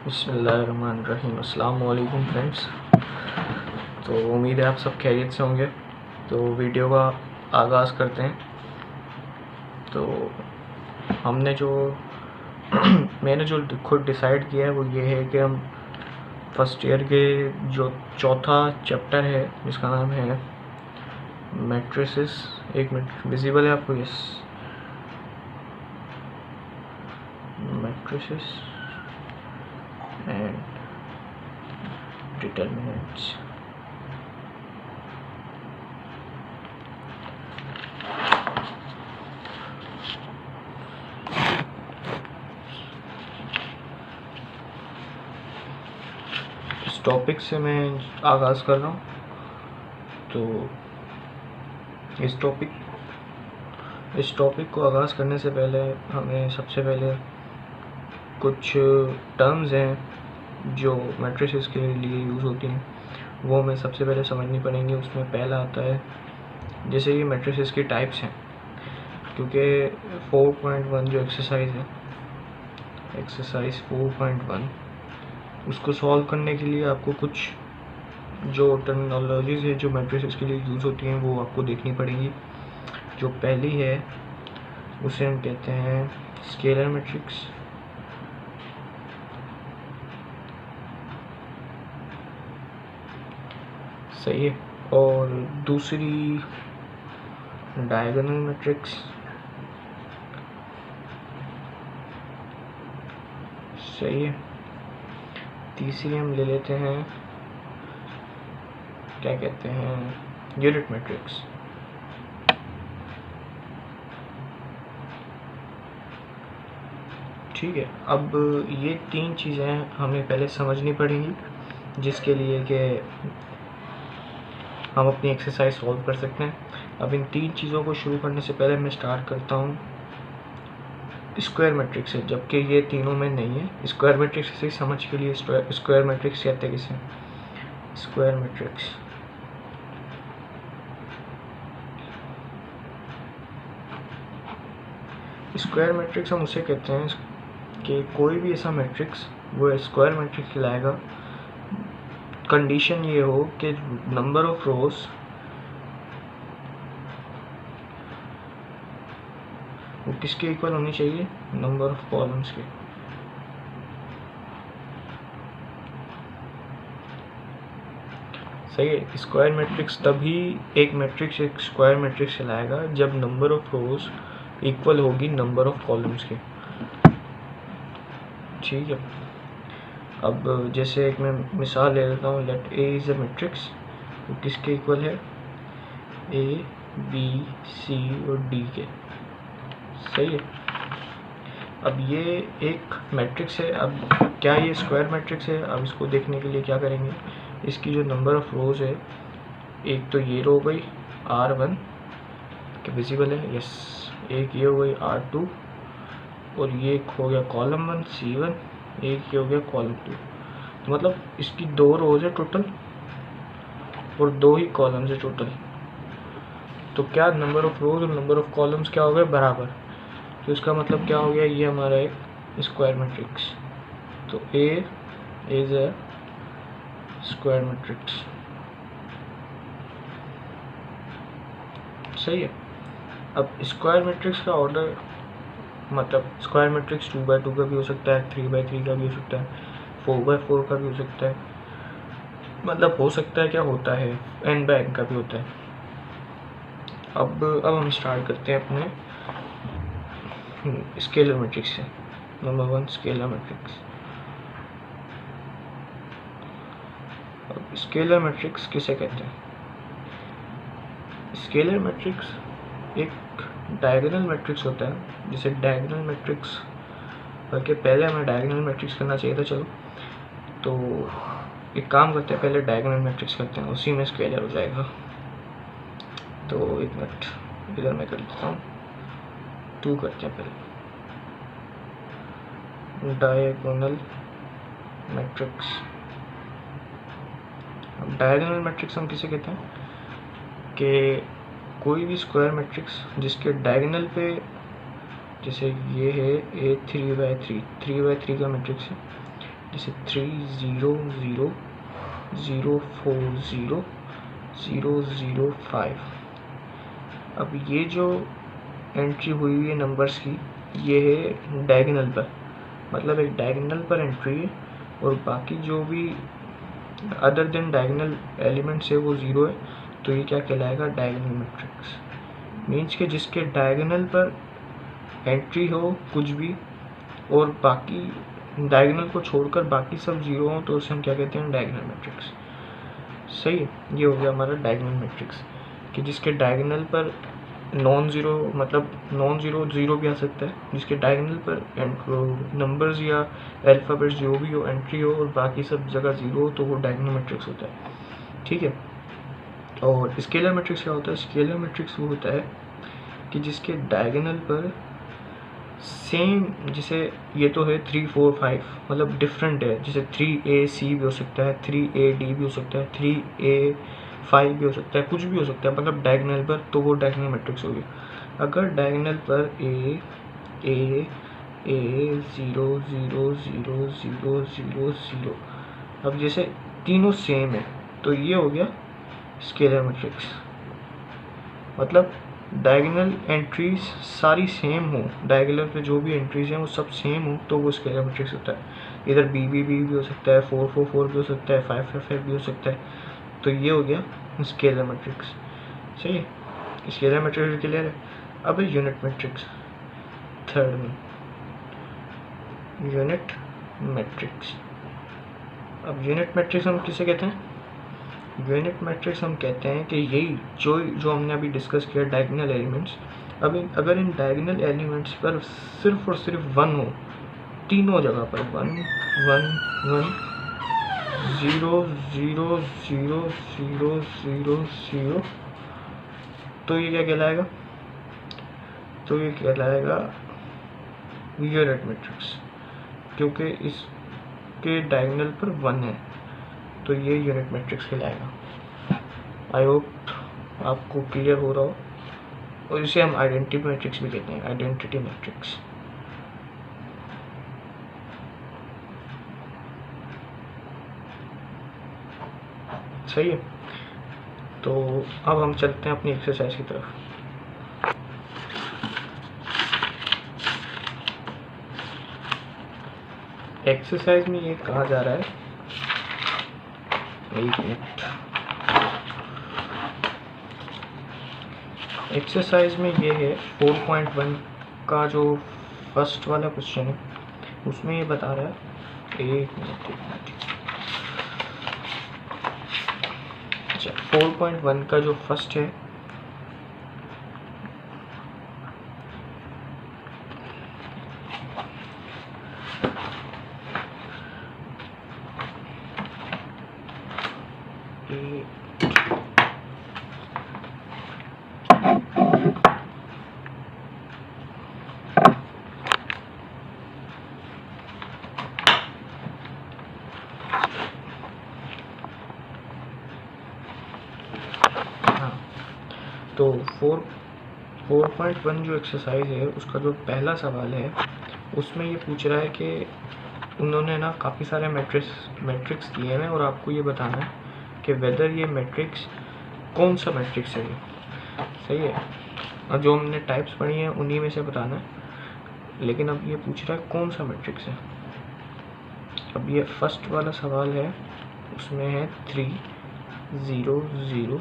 बिस्मिल्लाहिर्रहमानिर्रहीम। अस्सलाम वालेकुम फ्रेंड्स। तो उम्मीद है आप सब खैरियत से होंगे। तो वीडियो का आगाज़ करते हैं। तो हमने जो मैंने जो खुद डिसाइड किया है वो ये है कि हम फर्स्ट ईयर के जो चौथा चैप्टर है जिसका नाम है मैट्रिसेस, एक मिनट विजिबल है आपको? Yes, matrices and determinants. इस टॉपिक से मैं आगाज़ कर रहा हूँ। तो इस टॉपिक को आगाज़ करने से पहले हमें सबसे पहले कुछ टर्म्स हैं जो मैट्रिसेस के लिए यूज़ होती हैं, वो हमें सबसे पहले समझनी पड़ेंगी। उसमें पहला आता है, जैसे ये मैट्रिसेस की टाइप्स हैं, क्योंकि 4.1 जो एक्सरसाइज है, एक्सरसाइज 4.1, उसको सॉल्व करने के लिए आपको कुछ जो टर्मिनोलॉजीज है जो मैट्रिसेस के लिए यूज़ होती हैं वो आपको देखनी पड़ेगी। जो पहली है उसे हम कहते हैं स्केलर मैट्रिक्स, सही है। और दूसरी डायगोनल मैट्रिक्स, सही है। तीसरी हम ले लेते हैं, क्या कहते हैं, यूनिट मैट्रिक्स। ठीक है। अब ये तीन चीज़ें हमें पहले समझनी पड़ेंगी जिसके लिए कि हम अपनी एक्सरसाइज सॉल्व कर सकते हैं। अब इन तीन चीज़ों को शुरू करने से पहले मैं स्टार्ट करता हूँ स्क्वायर मैट्रिक्स से, जबकि ये तीनों में नहीं है। स्क्वायर मैट्रिक्स से समझ के लिए स्क्वायर मैट्रिक्स कहते हैं किसे? Square matrix. स्क्वायर मैट्रिक्स हम उसे कहते हैं कि कोई भी ऐसा मैट्रिक्स वो स्क्वायर मैट्रिक्स कहलाएगा। कंडीशन ये हो कि नंबर ऑफ रोज वो किसके इक्वल होनी चाहिए? नंबर ऑफ कॉलम्स के। सही है। स्क्वायर मैट्रिक्स तभी एक मैट्रिक्स एक स्क्वायर मैट्रिक्स कहलाएगा जब नंबर ऑफ रोज इक्वल होगी नंबर ऑफ कॉलम्स के। ठीक है। अब जैसे एक मैं मिसाल ले लेता हूँ, let A is a matrix, वो किसके इक्वल है? ए, बी, सी और डी के। सही है। अब ये एक मैट्रिक्स है। अब क्या ये स्क्वायर मैट्रिक्स है? अब इसको देखने के लिए क्या करेंगे, इसकी जो नंबर ऑफ रोज है, एक तो ये रो हो गई R1 के विजिबल है, यस। एक ये हो गई R2 और ये एक हो गया कॉलम 1 C1, एक ये हो गया कॉलम 2। तो मतलब इसकी दो रोज है टोटल और दो ही कॉलम्स है टोटल। तो क्या नंबर ऑफ रोज और नंबर ऑफ कॉलम्स क्या हो गए? बराबर। तो इसका मतलब क्या हो गया, ये हमारा एक स्क्वायर मैट्रिक्स। तो ए इज अ स्क्वायर मैट्रिक्स। सही है। अब स्क्वायर मैट्रिक्स का ऑर्डर, मतलब स्क्वायर मैट्रिक्स 2x2 का भी हो सकता है, 3x3 का भी हो सकता है, 4x4 का भी हो सकता है, मतलब हो सकता है, क्या होता है, n/n का भी होता है। अब हम स्टार्ट करते हैं अपने स्केलर मैट्रिक्स से। Number 1 scalar matrix. अब स्केलर मैट्रिक्स किसे कहते हैं? स्केलर मैट्रिक्स एक डायगोनल मैट्रिक्स होता है। जिसे डायगोनल मैट्रिक्स, बल्कि पहले हमें डायगोनल मैट्रिक्स करना चाहिए था। चलो तो एक काम करते हैं, पहले डायगोनल मैट्रिक्स करते हैं, उसी में स्केलर हो जाएगा। तो एक मिनट इधर मैं कर देता हूँ, 2 करते हैं पहले। Diagonal matrix. अब डायगोनल मैट्रिक्स हम किसे कहते हैं कि कोई भी स्क्वायर मैट्रिक्स जिसके डायगोनल पे, जैसे ये है A 3/3 का मैट्रिक्स है, जैसे 3 0 0 0 4 0 0 0 5। अब ये जो एंट्री हुई हुई है नंबर्स की, ये है डायगोनल पर, मतलब एक डायगोनल पर एंट्री है और बाकी जो भी अदर देन डायगोनल एलिमेंट्स है वो 0 है। तो ये क्या कहलाएगा, डायगोनल मैट्रिक्स। मीन्स के जिसके डायगोनल पर एंट्री हो कुछ भी और बाकी डायगोनल को छोड़कर बाकी सब 0 हो, तो उसे हम क्या कहते हैं, डायगोनल मैट्रिक्स। सही है, ये हो गया हमारा डायगोनल मैट्रिक्स, कि जिसके डायगोनल पर नॉन ज़ीरो, मतलब नॉन ज़ीरो ज़ीरो भी आ सकता है, जिसके डायगोनल पर नंबर्स या अल्फ़ाबेट्स जो भी हो एंट्री हो और बाकी सब जगह 0 हो, तो वो डायगोनल मैट्रिक्स होता है। ठीक है। और स्केलर मैट्रिक्स क्या होता है, स्केलर मैट्रिक्स वो होता है कि जिसके डायगोनल पर सेम, जैसे ये तो है 3 4 5, मतलब डिफरेंट है, जैसे 3AC भी हो सकता है, 3AD भी हो सकता है, 3A5 भी हो सकता है, कुछ भी हो सकता है, मतलब डायगोनल पर, तो वो डायगोनल मैट्रिक्स होगी। अगर डायगोनल पर A 0 0 0 0 0 0, अब जैसे तीनों सेम है तो ये हो गया स्केलर मैट्रिक्स। मतलब डायगोनल एंट्रीज सारी सेम हो, डायगोनल पे जो भी एंट्रीज हैं वो सब सेम हो, तो वो स्केलर मैट्रिक्स होता है। इधर B भी हो सकता है, 4 4 4 भी हो सकता है, 5 5 5 भी हो सकता है। तो ये हो गया स्केलर मैट्रिक्स। सही है, स्केलर मैट्रिक्स क्लियर है। अब यूनिट मैट्रिक्स थर्ड में, यूनिट मैट्रिक्स। अब यूनिट मैट्रिक्स हम किसे कहते हैं, यूनिट मैट्रिक्स हम कहते हैं कि यही जो हमने अभी डिस्कस किया डायगोनल एलिमेंट्स। अब अगर इन डायगोनल एलिमेंट्स पर सिर्फ और सिर्फ 1 हो, तीनों जगह पर 1 1 1 0 0 0 0 0 0, तो ये क्या कहलाएगा, तो ये कहलाएगा यूनिट मैट्रिक्स, क्योंकि इसके डायगोनल पर 1 है, तो ये यूनिट मैट्रिक्स कहलाएगा। आई होप आपको क्लियर हो रहा हो। और इसे हम आइडेंटिटी मैट्रिक्स भी कहते हैं, आइडेंटिटी मैट्रिक्स। सही है, तो अब हम चलते हैं अपनी एक्सरसाइज की तरफ। एक्सरसाइज में ये कहा जा रहा है, एक मिनट, एक्सरसाइज में ये है 4.1 का जो फर्स्ट वाला क्वेश्चन है, उसमें ये बता रहा है, एक मिनट। अच्छा, 4.1 का जो फर्स्ट है, तो 4.1 जो एक्सरसाइज है उसका जो पहला सवाल है उसमें ये पूछ रहा है कि उन्होंने ना काफ़ी सारे मैट्रिक्स दिए हैं और आपको ये बताना है कि वेदर ये मैट्रिक्स कौन सा मैट्रिक्स है। सही है, और जो हमने टाइप्स पढ़ी हैं उन्हीं में से बताना है, लेकिन अब ये पूछ रहा है कौन सा मैट्रिक्स है। अब ये फर्स्ट वाला सवाल है, उसमें है 3 0 0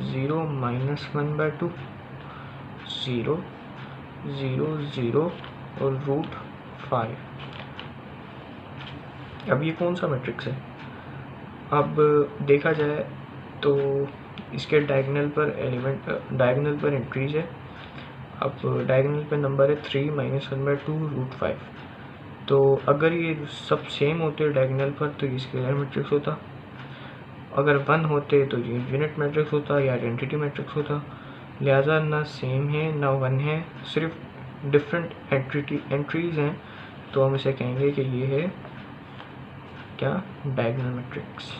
0 -1/2 0 0 0 और √5। अब ये कौन सा मैट्रिक्स है। अब देखा जाए तो इसके डायगोनल पर एंट्रीज है। अब डायगोनल पे नंबर है 3 -1/2 √5। तो अगर ये सब सेम होते डायगोनल पर तो ये स्केलर मैट्रिक्स होता, अगर 1 होते तो ये यूनिट मैट्रिक्स होता या आइडेंटिटी मैट्रिक्स होता। लिहाजा ना सेम है ना 1 है, सिर्फ डिफरेंट एंट्रीज हैं, तो हम इसे कहेंगे कि ये है क्या, डायगोनल मैट्रिक्स।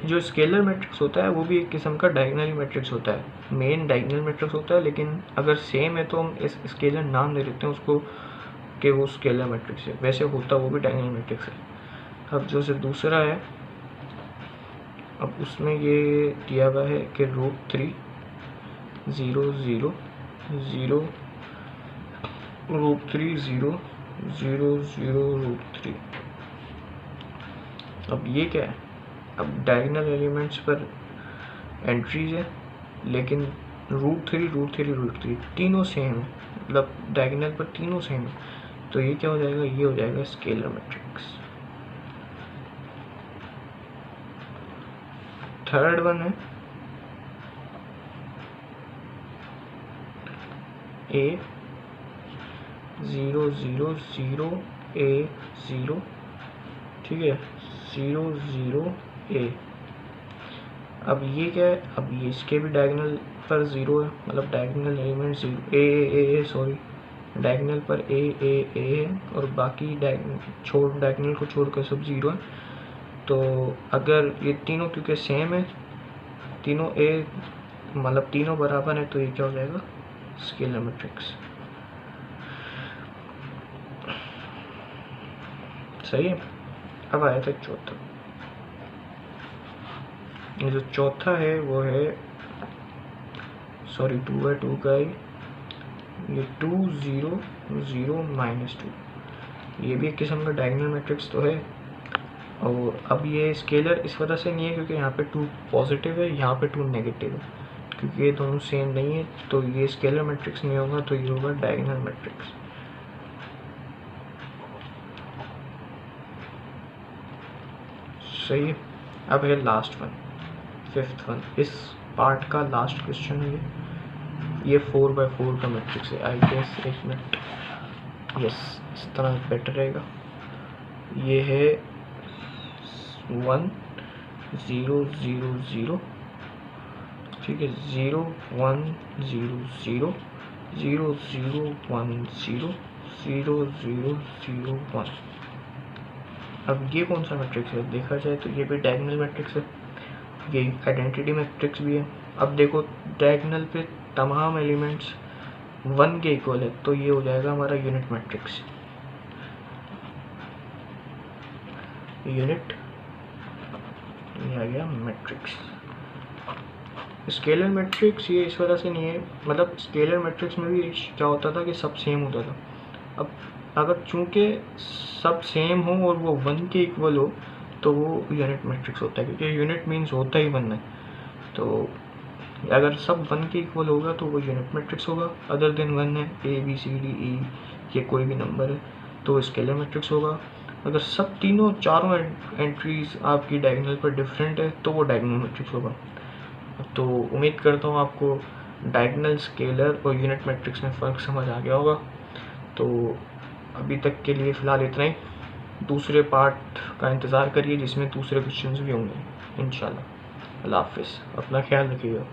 जो स्केलर मैट्रिक्स होता है वो भी एक किस्म का डायगोनल मैट्रिक्स होता है, मेन डायगोनल मैट्रिक्स होता है, लेकिन अगर सेम है तो हम इस स्केलर नाम दे देते हैं उसको कि वो स्केलर मैट्रिक्स है, वैसे होता वो भी डायगोनल मैट्रिक्स है। अब जो से दूसरा है, अब उसमें ये दिया हुआ है कि √3 0 0 0 √3 0 0 0 √3। अब ये क्या है, अब डायगोनल एलिमेंट्स पर एंट्रीज है, लेकिन √3 तीनों सेम है, मतलब डायगोनल पर तीनों सेम है, तो ये क्या हो जाएगा, ये हो जाएगा स्केलर मैट्रिक्स। थर्ड वन है A 0 0 0 A 0, ठीक है, 0 0 A। अब ये क्या है, अब ये इसके भी डायगोनल पर 0 है, मतलब diagonal element 0 A sorry diagonal पर A है, और बाकी डायगोनल को छोड़कर सब 0 है। तो अगर ये तीनों क्योंकि सेम है, तीनों A मतलब तीनों बराबर है, तो ये क्या हो जाएगा, स्केलर मैट्रिक्स। सही है। अब आया था चौथा, ये जो चौथा है वो है सॉरी 2/2 का ही, ये 2 0 0 -2, ये भी एक किस्म का डायगोनल मैट्रिक्स तो है। और अब ये स्केलर इस वजह से नहीं है क्योंकि यहाँ पे 2 पॉजिटिव है, यहाँ पे 2 नेगेटिव है, क्योंकि ये दोनों सेम नहीं है, तो ये स्केलर मैट्रिक्स नहीं होगा, तो ये होगा डायगोनल मैट्रिक्स। सही है। अब है लास्ट वन, फिफ्थ वन, इस पार्ट का लास्ट क्वेश्चन है ये 4/4 का मैट्रिक्स है। आई गेस एक मिनट, यस इस तरह बेटर रहेगा। ये है 1 0 0 0, ठीक है, 0 1 0 0 0 0 1 0 0 0 0 1। अब ये कौन सा मैट्रिक्स है, देखा जाए तो ये भी डायगोनल मैट्रिक्स है, ये आइडेंटिटी मैट्रिक्स भी है। अब देखो डायगोनल पे तमाम एलिमेंट्स 1 के इक्वल है, तो ये हो जाएगा हमारा यूनिट मैट्रिक्स। यूनिट, ये आ गया मैट्रिक्स। स्केलर मैट्रिक्स ये इस वजह से नहीं है, मतलब स्केलर मैट्रिक्स में भी क्या होता था कि सब सेम होता था। अब अगर चूंकि सब सेम हो और वो 1 के इक्वल हो तो वो यूनिट मैट्रिक्स होता है, क्योंकि यूनिट मीन्स होता ही 1 है। तो अगर सब 1 के इक्वल होगा तो वो यूनिट मैट्रिक्स होगा, अदर देन 1 है, A B C D E ये कोई भी नंबर है तो स्केलर मैट्रिक्स होगा। अगर सब चारों एंट्रीज आपकी डायगोनल पर डिफरेंट है तो वो डायगोनल मैट्रिक्स होगा। तो उम्मीद करता हूँ आपको डायगोनल, स्केलर और यूनिट मैट्रिक्स में फ़र्क समझ आ गया होगा। तो अभी तक के लिए फ़िलहाल इतना ही, दूसरे पार्ट का इंतज़ार करिए जिसमें दूसरे क्वेश्चंस भी होंगे इंशाल्लाह। अल्लाह हाफ़िज़, अपना ख्याल रखिएगा।